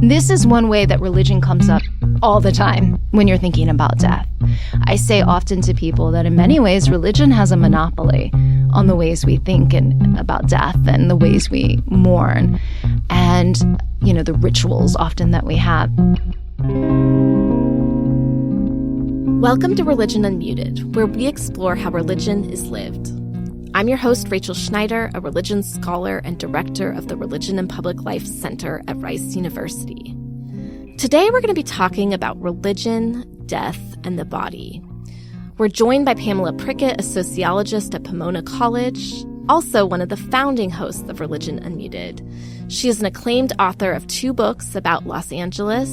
This is one way that religion comes up all the time when you're thinking about death. I say often to people that in many ways, religion has a monopoly on the ways we think and about death and the ways we mourn and, the rituals often that we have. Welcome to Religion Unmuted, where we explore how religion is lived. I'm your host, Rachel Schneider, a religion scholar and director of the Religion and Public Life Center at Rice University. Today, we're going to be talking about religion, death, and the body. We're joined by Pamela Prickett, a sociologist at Pomona College, also one of the founding hosts of Religion Unmuted. She is an acclaimed author of 2 books about Los Angeles.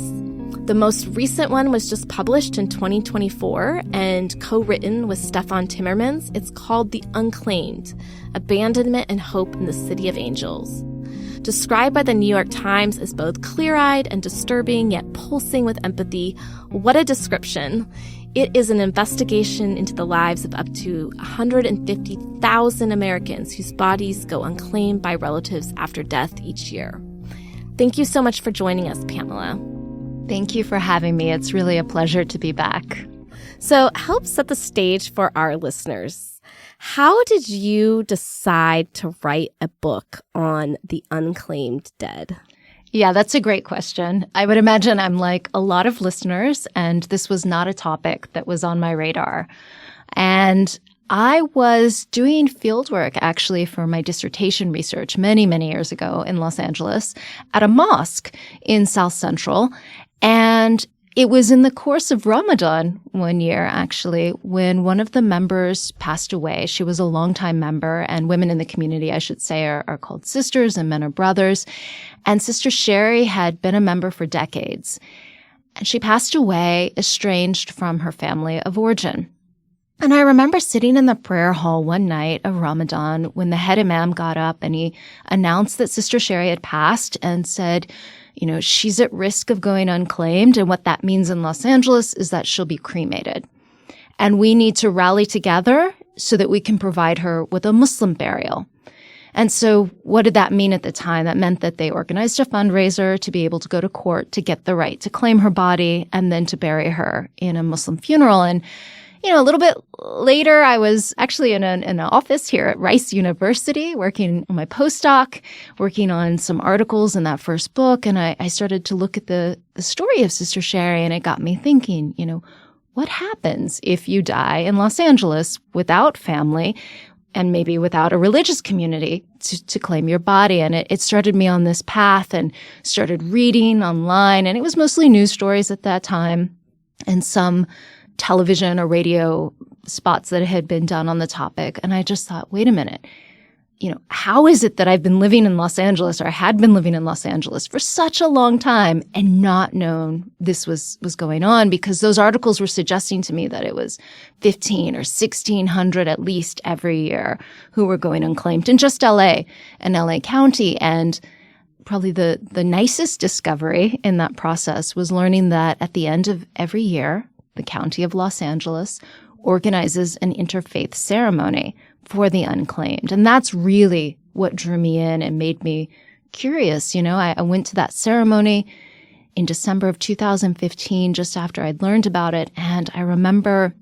The most recent one was just published in 2024 and co-written with Stefan Timmermans. It's called The Unclaimed: Abandonment and Hope in the City of Angels. Described by the New York Times as both clear-eyed and disturbing, yet pulsing with empathy, what a description. It is an investigation into the lives of up to 150,000 Americans whose bodies go unclaimed by relatives after death each year. Thank you so much for joining us, Pamela. Thank you for having me. It's really a pleasure to be back. So help set the stage for our listeners. How did you decide to write a book on the unclaimed dead? Yeah, that's a great question. I would imagine I'm like a lot of listeners, and this was not a topic that was on my radar. And I was doing fieldwork actually for my dissertation research many, many years ago in Los Angeles at a mosque in South Central. And it was in the course of Ramadan one year, actually, when one of the members passed away. She was a longtime member, and women in the community, I should say, are called sisters and men are brothers. And Sister Sherry had been a member for decades. And she passed away estranged from her family of origin. And I remember sitting in the prayer hall one night of Ramadan when the head imam got up and he announced that Sister Sherry had passed and said, she's at risk of going unclaimed. And what that means in Los Angeles is that she'll be cremated. And we need to rally together so that we can provide her with a Muslim burial. And so what did that mean at the time? That meant that they organized a fundraiser to be able to go to court to get the right to claim her body and then to bury her in a Muslim funeral. And a little bit later, I was actually in an office here at Rice University working on my postdoc, working on some articles in that first book. And I started to look at the story of Sister Sherry, and it got me thinking, what happens if you die in Los Angeles without family and maybe without a religious community to claim your body? And it started me on this path and started reading online. And it was mostly news stories at that time and some television or radio spots that had been done on the topic. And I just thought, wait a minute, how is it that I've been living in Los Angeles or had been living in Los Angeles for such a long time and not known this was going on? Because those articles were suggesting to me that it was 15 or 1,600 at least every year who were going unclaimed in just LA and LA County. And probably the nicest discovery in that process was learning that at the end of every year, the County of Los Angeles organizes an interfaith ceremony for the unclaimed. And that's really what drew me in and made me curious. I went to that ceremony in December of 2015, just after I'd learned about it. And I remember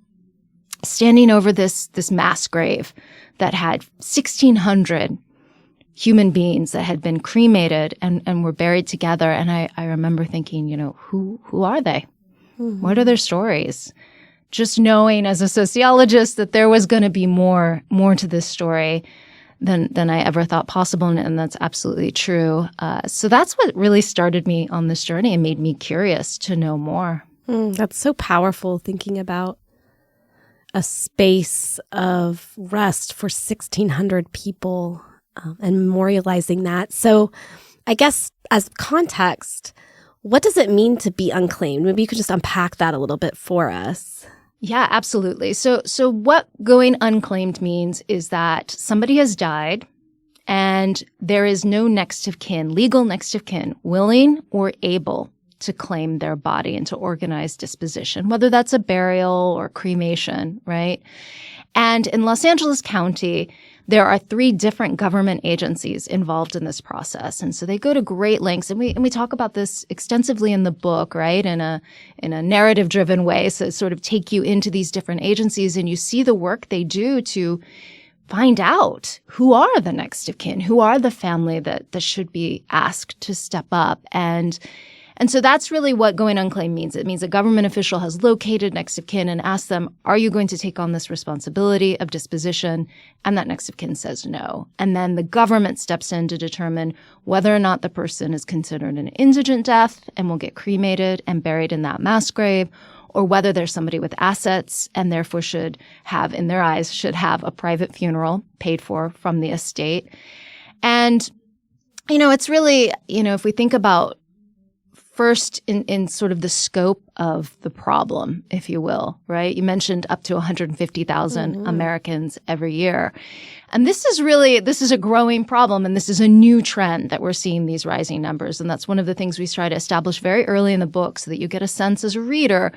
standing over this mass grave that had 1,600 human beings that had been cremated and were buried together. And I remember thinking, who are they? Mm-hmm. What are their stories? Just knowing as a sociologist that there was going to be more to this story than I ever thought possible, and that's absolutely true. So that's what really started me on this journey and made me curious to know more. That's so powerful, thinking about a space of rest for 1,600 people and memorializing that. So I guess as context, what does it mean to be unclaimed? Maybe you could just unpack that a little bit for us. Yeah, absolutely. So what going unclaimed means is that somebody has died and there is no next of kin, legal next of kin, willing or able to claim their body and to organize disposition, whether that's a burial or cremation, right? And in Los Angeles County, there are 3 different government agencies involved in this process. And so they go to great lengths. And we talk about this extensively in the book, right? In a narrative-driven way. So sort of take you into these different agencies and you see the work they do to find out who are the next of kin, who are the family that should be asked to step up. And so that's really what going unclaimed means. It means a government official has located next of kin and asked them, are you going to take on this responsibility of disposition? And that next of kin says no. And then the government steps in to determine whether or not the person is considered an indigent death and will get cremated and buried in that mass grave, or whether there's somebody with assets and therefore should have, in their eyes, should have a private funeral paid for from the estate. And, it's really, if we think about first in sort of the scope of the problem, if you will, right? You mentioned up to 150,000 Americans every year. And this is a growing problem, and this is a new trend that we're seeing these rising numbers. And that's one of the things we try to establish very early in the book so that you get a sense as a reader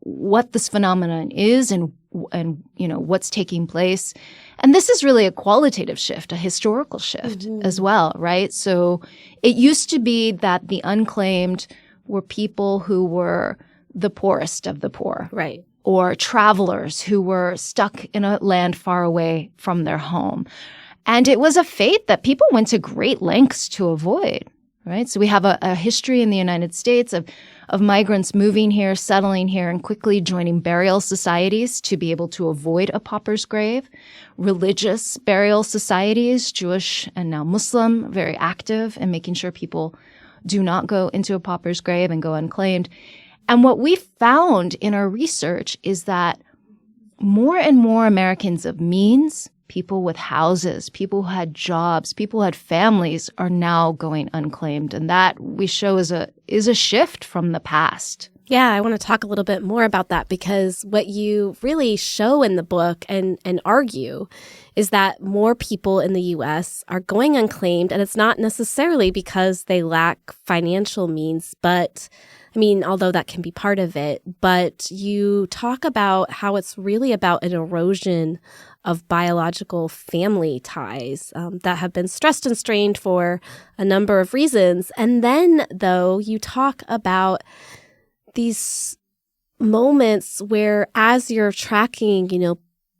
what this phenomenon is and what's taking place. And this is really a qualitative shift, a historical shift as well, right? So it used to be that the unclaimed were people who were the poorest of the poor. Right. Or travelers who were stuck in a land far away from their home. And it was a fate that people went to great lengths to avoid, right? So we have a history in the United States of migrants moving here, settling here, and quickly joining burial societies to be able to avoid a pauper's grave. Religious burial societies, Jewish and now Muslim, very active in making sure people do not go into a pauper's grave and go unclaimed. And what we found in our research is that more and more Americans of means, people with houses, people who had jobs, people who had families are now going unclaimed. And that we show is a shift from the past. Yeah, I want to talk a little bit more about that because what you really show in the book and argue is that more people in the U.S. are going unclaimed, and it's not necessarily because they lack financial means, but although that can be part of it, but you talk about how it's really about an erosion of biological family ties that have been stressed and strained for a number of reasons. And then, though, you talk about these moments where as you're tracking,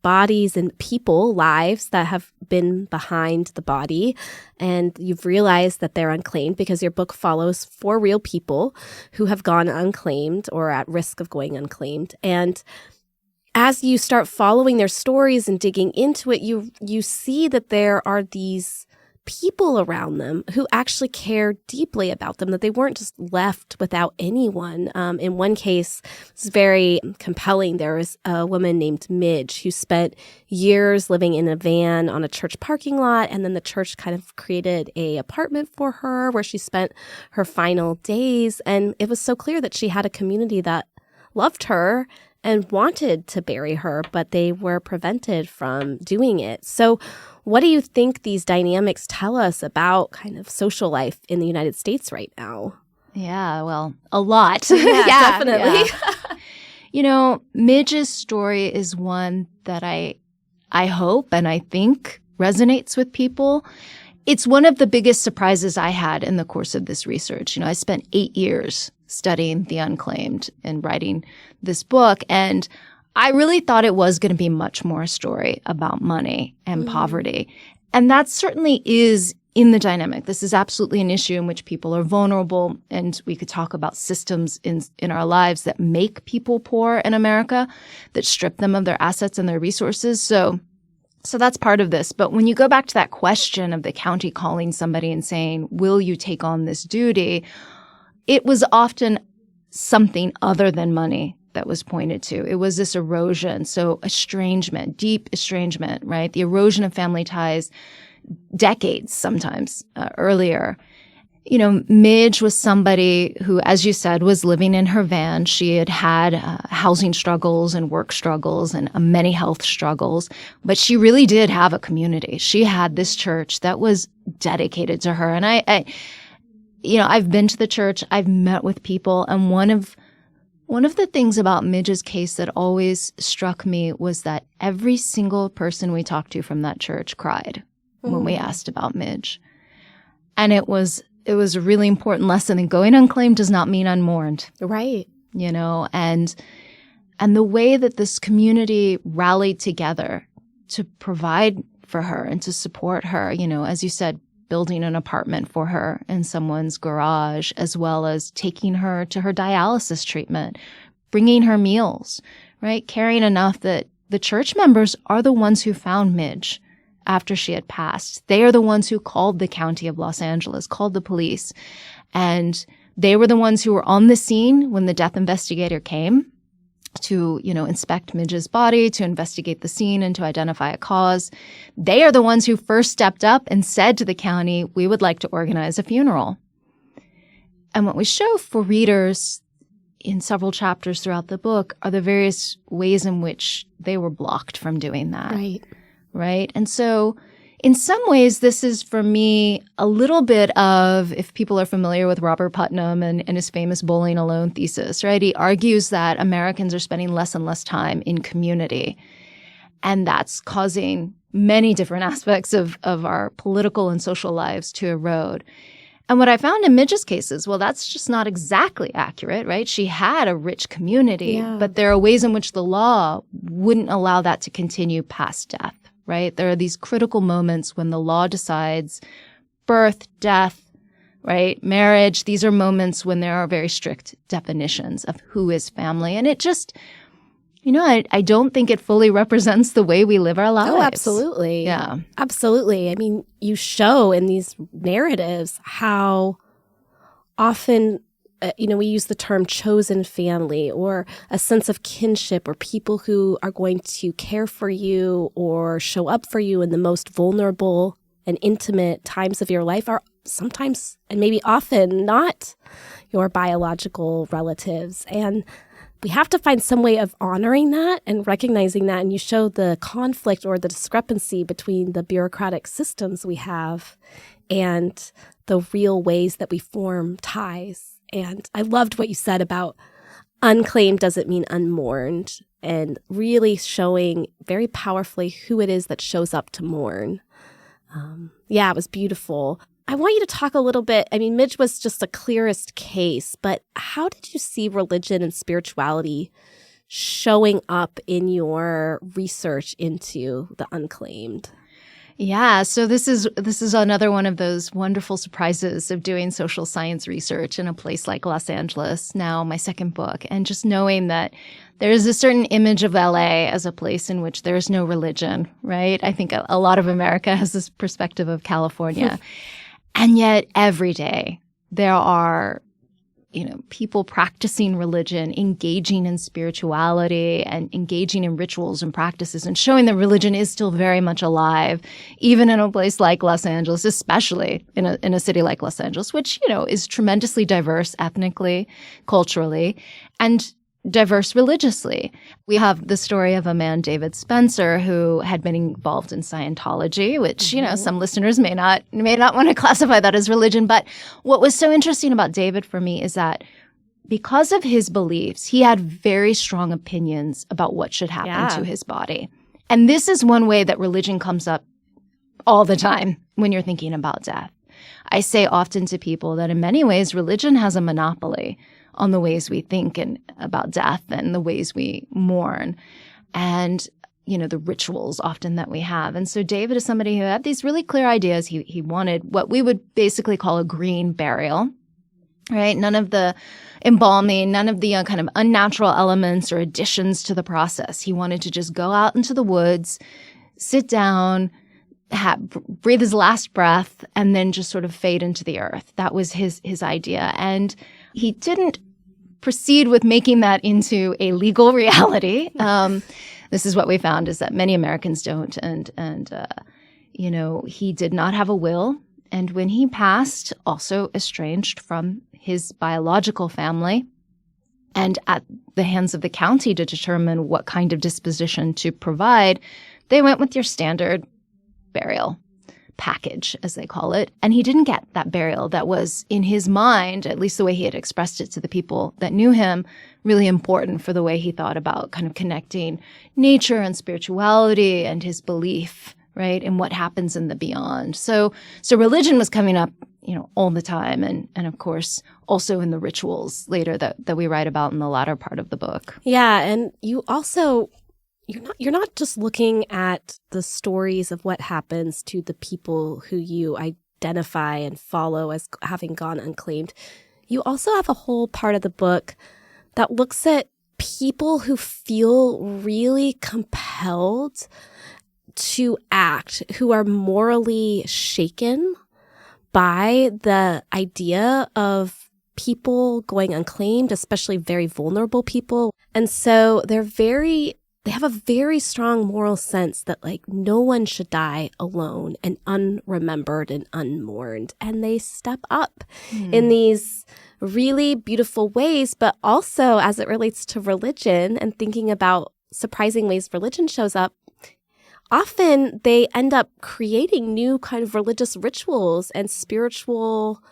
bodies and people, lives that have been behind the body, and you've realized that they're unclaimed because your book follows 4 real people who have gone unclaimed or at risk of going unclaimed. And as you start following their stories and digging into it, you see that there are these people around them who actually care deeply about them, that they weren't just left without anyone. In one case, it's very compelling. There was a woman named Midge who spent years living in a van on a church parking lot, and then the church kind of created a apartment for her where she spent her final days. And it was so clear that she had a community that loved her and wanted to bury her, but they were prevented from doing it. So what do you think these dynamics tell us about kind of social life in the United States right now? Yeah, well, a lot. Yeah, definitely. Yeah. Midge's story is one that I hope and I think resonates with people. It's one of the biggest surprises I had in the course of this research. I spent 8 years studying the unclaimed and writing this book, and I really thought it was going to be much more a story about money and poverty. And that certainly is in the dynamic. This is absolutely an issue in which people are vulnerable, and we could talk about systems in our lives that make people poor in America, that strip them of their assets and their resources. So that's part of this. But when you go back to that question of the county calling somebody and saying, will you take on this duty? It was often something other than money that was pointed to. It was this erosion. So estrangement, deep estrangement, right? The erosion of family ties decades sometimes earlier. Midge was somebody who, as you said, was living in her van. She had housing struggles and work struggles and many health struggles, but she really did have a community. She had this church that was dedicated to her. And I've been to the church, I've met with people, and one of One of the things about Midge's case that always struck me was that every single person we talked to from that church cried when we asked about Midge. And it was a really important lesson. And going unclaimed does not mean unmourned. Right. You know, and the way that this community rallied together to provide for her and to support her, you know, as you said, building an apartment for her in someone's garage, as well as taking her to her dialysis treatment, bringing her meals, right? Caring enough that the church members are the ones who found Midge after she had passed. They are the ones who called the county of Los Angeles, called the police. And they were the ones who were on the scene when the death investigator came to, you know, inspect Midge's body, to investigate the scene and to identify a cause. They are the ones who first stepped up and said to the county, we would like to organize a funeral. And what we show for readers in several chapters throughout the book are the various ways in which they were blocked from doing that. Right. And so in some ways, this is, for me, a little bit of, if people are familiar with Robert Putnam and his famous Bowling Alone thesis, right? He argues that Americans are spending less and less time in community. And that's causing many different aspects of our political and social lives to erode. And what I found in Midge's case is, well, that's just not exactly accurate, right? She had a rich community, but there are ways in which the law wouldn't allow that to continue past death. Right? There are these critical moments when the law decides birth, death, right? Marriage. These are moments when there are very strict definitions of who is family. And it just, you know, I don't think it fully represents the way we live our lives. Oh, absolutely. Yeah. Absolutely. I mean, you show in these narratives how often we use the term chosen family, or a sense of kinship, or people who are going to care for you or show up for you in the most vulnerable and intimate times of your life are sometimes, and maybe often, not your biological relatives. And we have to find some way of honoring that and recognizing that. And you show the conflict or the discrepancy between the bureaucratic systems we have and the real ways that we form ties. And I loved what you said about unclaimed doesn't mean unmourned, and really showing very powerfully who it is that shows up to mourn. It was beautiful. I want you to talk a little bit. I mean, Midge was just the clearest case, but how did you see religion and spirituality showing up in your research into the unclaimed? Yeah, so this is another one of those wonderful surprises of doing social science research in a place like Los Angeles, now my second book, and just knowing that there is a certain image of LA as a place in which there is no religion, right? I think a lot of America has this perspective of California. And yet every day there are, you know, people practicing religion, engaging in spirituality and engaging in rituals and practices, and showing that religion is still very much alive, even in a place like Los Angeles, especially in a city like Los Angeles, which, you know, is tremendously diverse ethnically, culturally, and diverse religiously. We have the story of a man, David Spencer, who had been involved in Scientology, which, you know, some listeners may not want to classify that as religion. But what was so interesting about David for me is that because of his beliefs, he had very strong opinions about what should happen to his body. And this is one way that religion comes up all the time when you're thinking about death. I say often to people that in many ways, religion has a monopoly on the ways we think and about death and the ways we mourn and, you know, the rituals often that we have. And so David is somebody who had these really clear ideas. He wanted what we would basically call a green burial, right? None of the embalming, none of the kind of unnatural elements or additions to the process. He wanted to just go out into the woods, sit down, breathe his last breath, and then just sort of fade into the earth. That was his idea. And he didn't proceed with making that into a legal reality. This is what we found, is that many Americans don't. And you know, he did not have a will. And when he passed, also estranged from his biological family and at the hands of the county to determine what kind of disposition to provide, they went with your standard burial. package, as they call it. And he didn't get that burial that was, in his mind, at least the way he had expressed it to the people that knew him, really important for the way he thought about kind of connecting nature and spirituality and his belief, right, and what happens in the beyond. So religion was coming up, all the time. And of course, also in the rituals later that we write about in the latter part of the book. Yeah. And you also, you're not just looking at the stories of what happens to the people who you identify and follow as having gone unclaimed. You also have a whole part of the book that looks at people who feel really compelled to act, who are morally shaken by the idea of people going unclaimed, especially very vulnerable people. And so they have a very strong moral sense that no one should die alone and unremembered and unmourned. And they step up in these really beautiful ways, but also as it relates to religion and thinking about surprising ways religion shows up, often they end up creating new kind of religious rituals and spiritual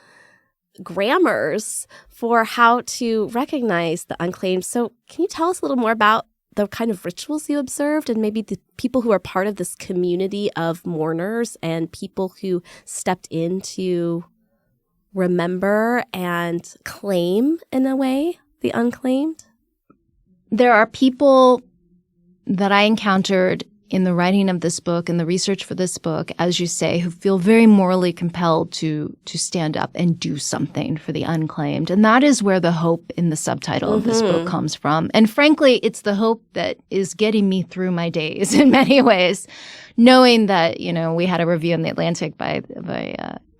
grammars for how to recognize the unclaimed. So can you tell us a little more about the kind of rituals you observed and maybe the people who are part of this community of mourners and people who stepped in to remember and claim, in a way, the unclaimed? There are people that I encountered in the writing of this book and the research for this book, as you say, who feel very morally compelled to stand up and do something for the unclaimed. And that is where the hope in the subtitle of this book comes from. And frankly, it's the hope that is getting me through my days in many ways, knowing that, we had a review in The Atlantic by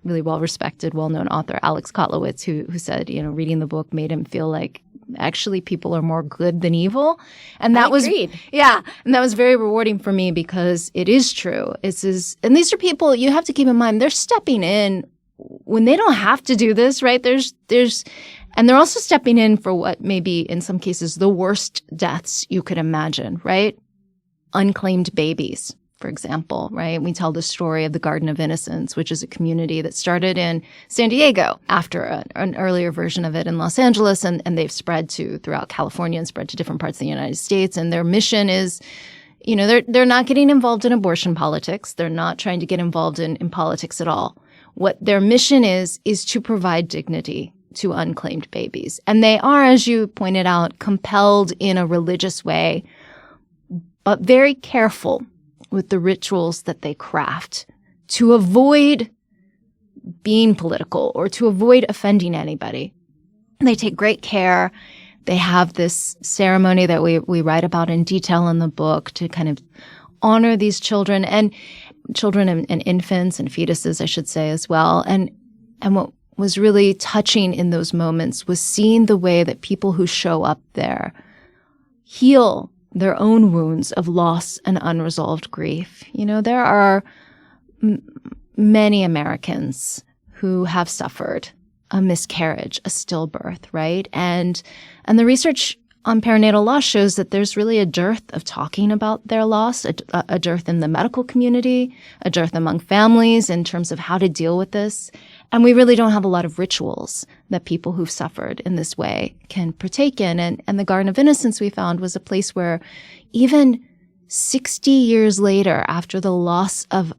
really well-respected, well-known author Alex Kotlowitz, who said, reading the book made him feel like actually people are more good than evil. And that was, yeah. And that was very rewarding for me because it is true. And these are people you have to keep in mind, they're stepping in when they don't have to do this, right? And they're also stepping in for what may be, in some cases, the worst deaths you could imagine, right? Unclaimed babies, for example, right? We tell the story of the Garden of Innocence, which is a community that started in San Diego after an earlier version of it in Los Angeles, and they've spread throughout California and spread to different parts of the United States. And their mission is, they're not getting involved in abortion politics. They're not trying to get involved in politics at all. What their mission is to provide dignity to unclaimed babies. And they are, as you pointed out, compelled in a religious way, but very careful with the rituals that they craft to avoid being political or to avoid offending anybody. And they take great care. They have this ceremony that we write about in detail in the book to kind of honor these children and infants and fetuses, I should say, as well. And what was really touching in those moments was seeing the way that people who show up there heal their own wounds of loss and unresolved grief. There are many Americans who have suffered a miscarriage, a stillbirth, right? And the research on perinatal loss shows that there's really a dearth of talking about their loss, a dearth in the medical community, a dearth among families in terms of how to deal with this. And we really don't have a lot of rituals that people who've suffered in this way can partake in. And the Garden of Innocence, we found, was a place where even 60 years later, after the loss of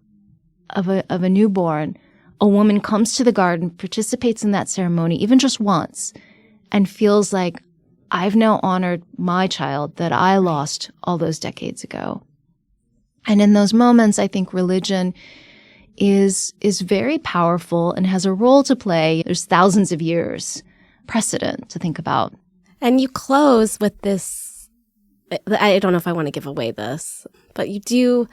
a newborn, a woman comes to the garden, participates in that ceremony, even just once, and feels like, I've now honored my child that I lost all those decades ago. And in those moments, I think religion is very powerful and has a role to play. There's thousands of years precedent to think about. And you close with this, I don't know if I want to give away this, but you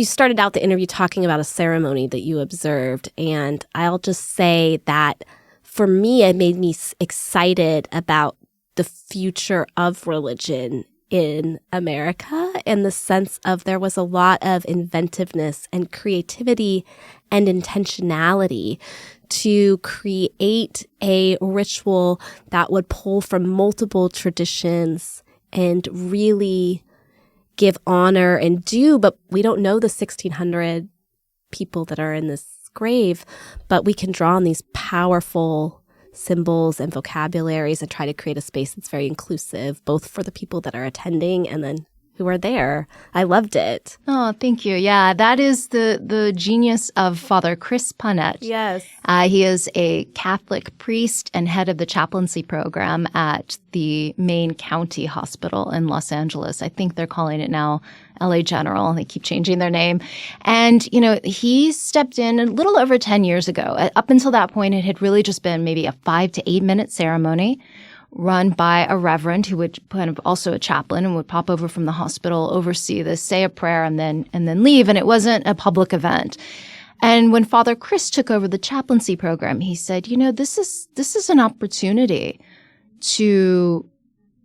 started out the interview talking about a ceremony that you observed. And I'll just say that for me, it made me excited about the future of religion in America, in the sense of there was a lot of inventiveness and creativity and intentionality to create a ritual that would pull from multiple traditions and really give honor and but we don't know the 1600 people that are in this grave, but we can draw on these powerful symbols and vocabularies and try to create a space that's very inclusive, both for the people that are attending and then who are there. I loved it. Oh, thank you. Yeah, that is the genius of Father Chris Panet. Yes. He is a Catholic priest and head of the chaplaincy program at the Maine County Hospital in Los Angeles. I think they're calling it now LA General. They keep changing their name. And, he stepped in a little over 10 years ago. Up until that point, it had really just been maybe a 5 to 8 minute ceremony run by a reverend who would kind of also a chaplain and would pop over from the hospital, oversee this, say a prayer, and then leave. And it wasn't a public event. And when Father Chris took over the chaplaincy program, he said, this is an opportunity to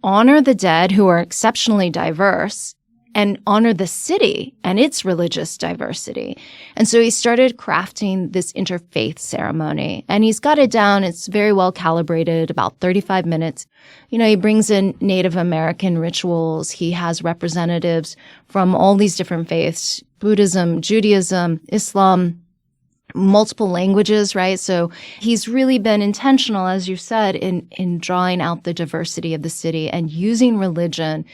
honor the dead who are exceptionally diverse and honor the city and its religious diversity. And so he started crafting this interfaith ceremony, and he's got it down. It's very well calibrated, about 35 minutes. He brings in Native American rituals. He has representatives from all these different faiths, Buddhism, Judaism, Islam, multiple languages, right? So he's really been intentional, as you said, in drawing out the diversity of the city and using religion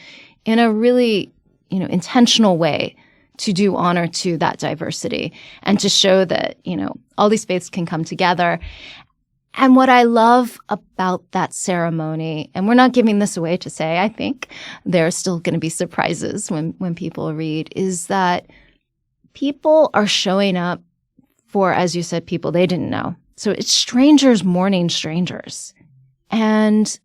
in a really intentional way to do honor to that diversity and to show that, all these faiths can come together. And what I love about that ceremony, and we're not giving this away to say, I think there are still going to be surprises when people read, is that people are showing up for, as you said, people they didn't know. So it's strangers mourning strangers. And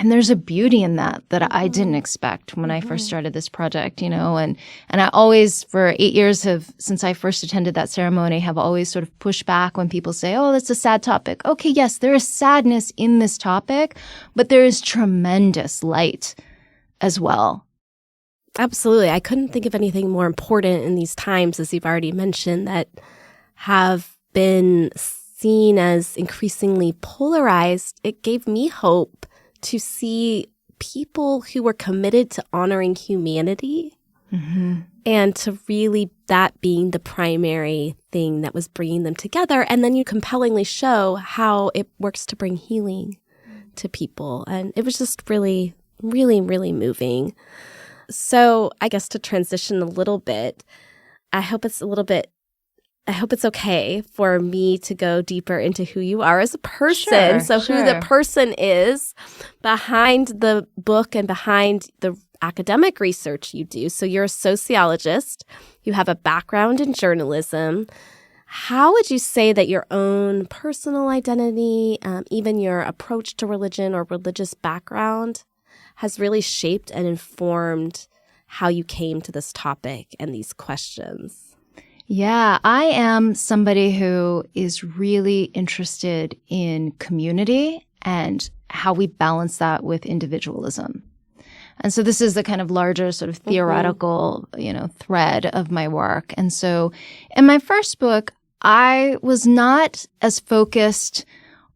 there's a beauty in that I didn't expect when I first started this project, and I always, for 8 years since I first attended that ceremony, have always sort of pushed back when people say, oh, that's a sad topic. Okay, yes, there is sadness in this topic, but there is tremendous light as well. Absolutely. I couldn't think of anything more important in these times, as you've already mentioned, that have been seen as increasingly polarized. It gave me hope to see people who were committed to honoring humanity and to really that being the primary thing that was bringing them together. And then you compellingly show how it works to bring healing to people. And it was just really, really, really moving. So I guess to transition a little bit, I hope it's okay for me to go deeper into who you are as a person. Who the person is behind the book and behind the academic research you do. So you're a sociologist. You have a background in journalism. How would you say that your own personal identity, even your approach to religion or religious background, has really shaped and informed how you came to this topic and these questions? Yeah, I am somebody who is really interested in community and how we balance that with individualism. And so this is the kind of larger sort of theoretical, thread of my work. And so in my first book, I was not as focused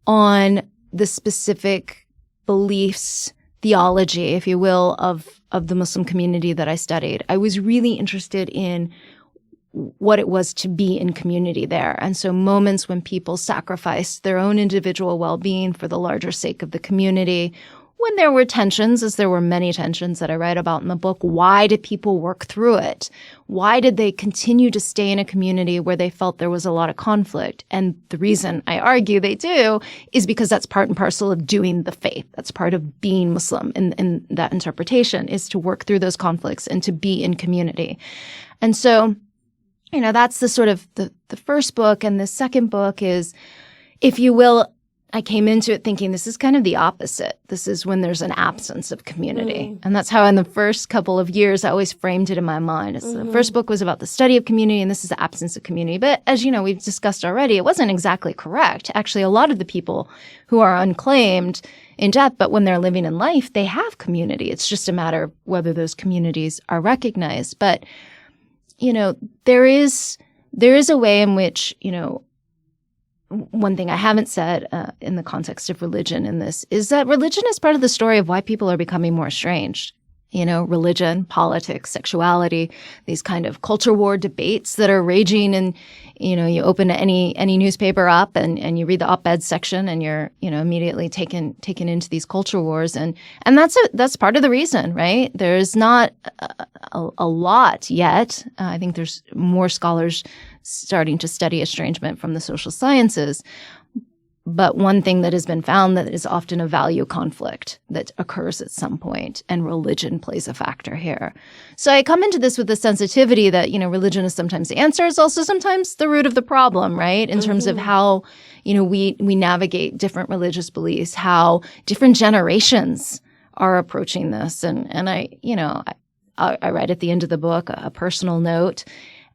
on the specific beliefs, theology, if you will, of the Muslim community that I studied. I was really interested in what it was to be in community there. And so moments when people sacrificed their own individual well-being for the larger sake of the community, when there were tensions, as there were many tensions that I write about in the book, why did people work through it? Why did they continue to stay in a community where they felt there was a lot of conflict? And the reason I argue they do is because that's part and parcel of doing the faith. That's part of being Muslim in that interpretation, is to work through those conflicts and to be in community. And so that's the sort of the first book. And the second book is, if you will, I came into it thinking this is kind of the opposite. This is when there's an absence of community. And that's how in the first couple of years, I always framed it in my mind. The first book was about the study of community, and this is the absence of community. But as you know, we've discussed already, it wasn't exactly correct. Actually, a lot of the people who are unclaimed in death, but when they're living in life, they have community. It's just a matter of whether those communities are recognized. But there is a way in which, one thing I haven't said in the context of religion in this is that religion is part of the story of why people are becoming more estranged. religion, politics, sexuality, these kind of culture war debates that are raging. And, you open any newspaper up and you read the op-ed section and you're, immediately taken into these culture wars. And that's part of the reason, right? There's not a lot yet. I think there's more scholars starting to study estrangement from the social sciences. But one thing that has been found that is often a value conflict that occurs at some point, and religion plays a factor here. So I come into this with the sensitivity that, religion is sometimes the answer, it's also sometimes the root of the problem, right? In terms of how, we navigate different religious beliefs, how different generations are approaching this. And I write at the end of the book a personal note.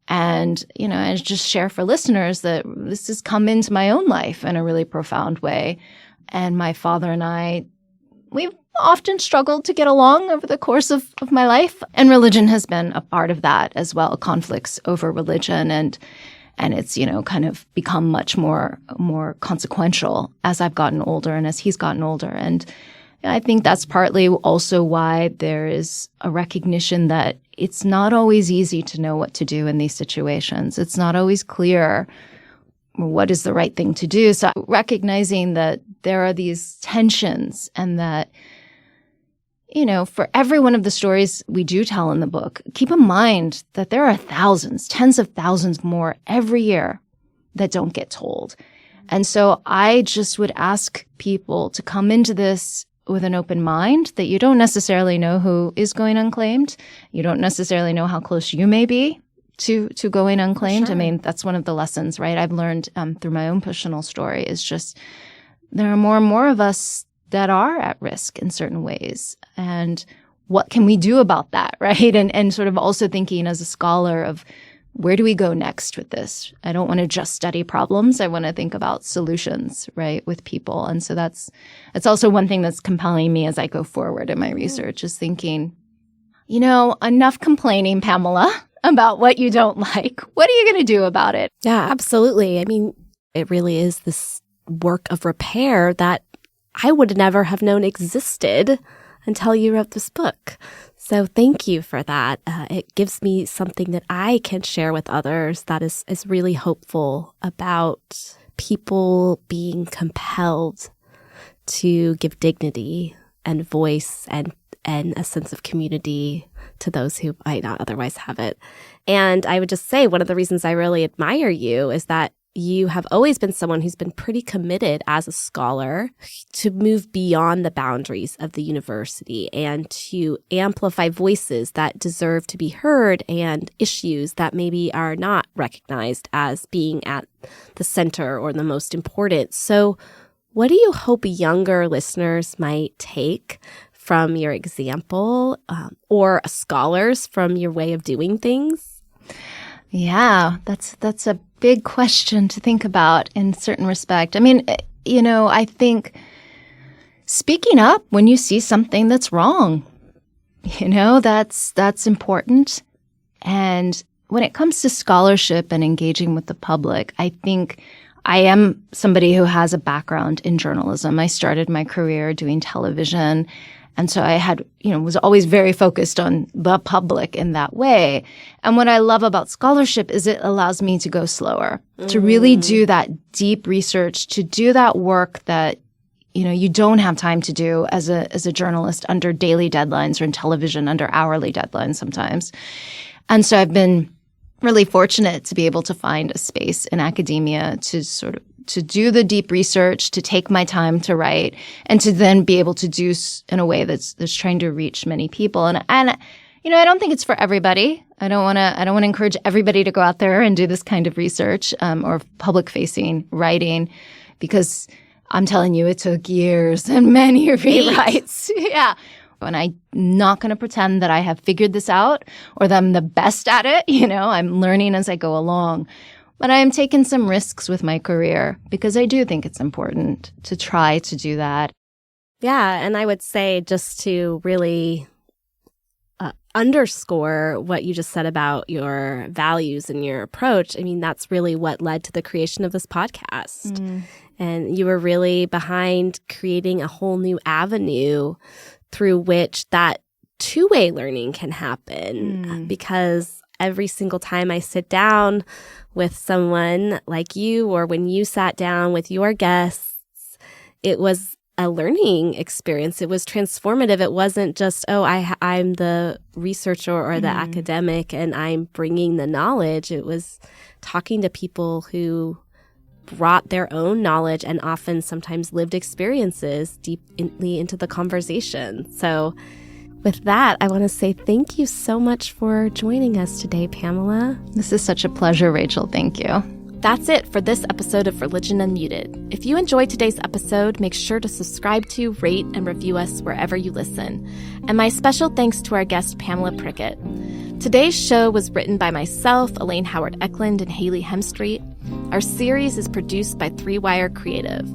And, I just share for listeners that this has come into my own life in a really profound way. And my father and I, we've often struggled to get along over the course of my life. And religion has been a part of that as well, conflicts over religion. And it's, kind of become much more consequential as I've gotten older and as he's gotten older. And I think that's partly also why there is a recognition that it's not always easy to know what to do in these situations. It's not always clear what is the right thing to do. So recognizing that there are these tensions and that, for every one of the stories we do tell in the book, keep in mind that there are thousands, tens of thousands more every year that don't get told. And so I just would ask people to come into this with an open mind, that you don't necessarily know who is going unclaimed. You don't necessarily know how close you may be to going unclaimed. Sure. I mean, that's one of the lessons, right? I've learned through my own personal story is just there are more and more of us that are at risk in certain ways. And what can we do about that, right? And sort of also thinking as a scholar of where do we go next with this? I don't want to just study problems. I want to think about solutions, right, with people. And so it's also one thing that's compelling me as I go forward in my research is thinking, enough complaining, Pamela, about what you don't like. What are you going to do about it? Yeah, absolutely. I mean, it really is this work of repair that I would never have known existed until you wrote this book. So thank you for that. It gives me something that I can share with others that is really hopeful about people being compelled to give dignity and voice and a sense of community to those who might not otherwise have it. And I would just say one of the reasons I really admire you is that you have always been someone who's been pretty committed as a scholar to move beyond the boundaries of the university and to amplify voices that deserve to be heard and issues that maybe are not recognized as being at the center or the most important. So what do you hope younger listeners might take from your example or scholars from your way of doing things? Yeah, that's a big question to think about in certain respect. I mean, I think speaking up when you see something that's wrong, that's important. And when it comes to scholarship and engaging with the public, I think I am somebody who has a background in journalism. I started my career doing television. And so I had, was always very focused on the public in that way. And what I love about scholarship is it allows me to go slower, to really do that deep research, to do that work that, you don't have time to do as a journalist under daily deadlines or in television under hourly deadlines sometimes. And so I've been really fortunate to be able to find a space in academia to do the deep research, to take my time to write, and to then be able to do in a way that's trying to reach many people. And I don't think it's for everybody. I don't want to encourage everybody to go out there and do this kind of research or public-facing writing, because I'm telling you, it took years and many rewrites. Yeah. And I'm not going to pretend that I have figured this out or that I'm the best at it. I'm learning as I go along. But I am taking some risks with my career because I do think it's important to try to do that. Yeah, and I would say just to really underscore what you just said about your values and your approach, I mean, that's really what led to the creation of this podcast. And you were really behind creating a whole new avenue through which that two-way learning can happen because every single time I sit down with someone like you, or when you sat down with your guests, it was a learning experience. It was transformative. It wasn't just, I'm the researcher or the academic and I'm bringing the knowledge. It was talking to people who brought their own knowledge and often sometimes lived experiences deeply into the conversation. So with that, I want to say thank you so much for joining us today, Pamela. This is such a pleasure, Rachel. Thank you. That's it for this episode of Religion Unmuted. If you enjoyed today's episode, make sure to subscribe to, rate, and review us wherever you listen. And my special thanks to our guest, Pamela Prickett. Today's show was written by myself, Elaine Howard Eklund, and Haley Hemstreet. Our series is produced by Three Wire Creative.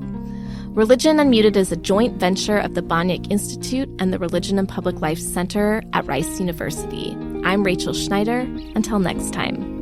Religion Unmuted is a joint venture of the Boniek Institute and the Religion and Public Life Center at Rice University. I'm Rachel Schneider. Until next time.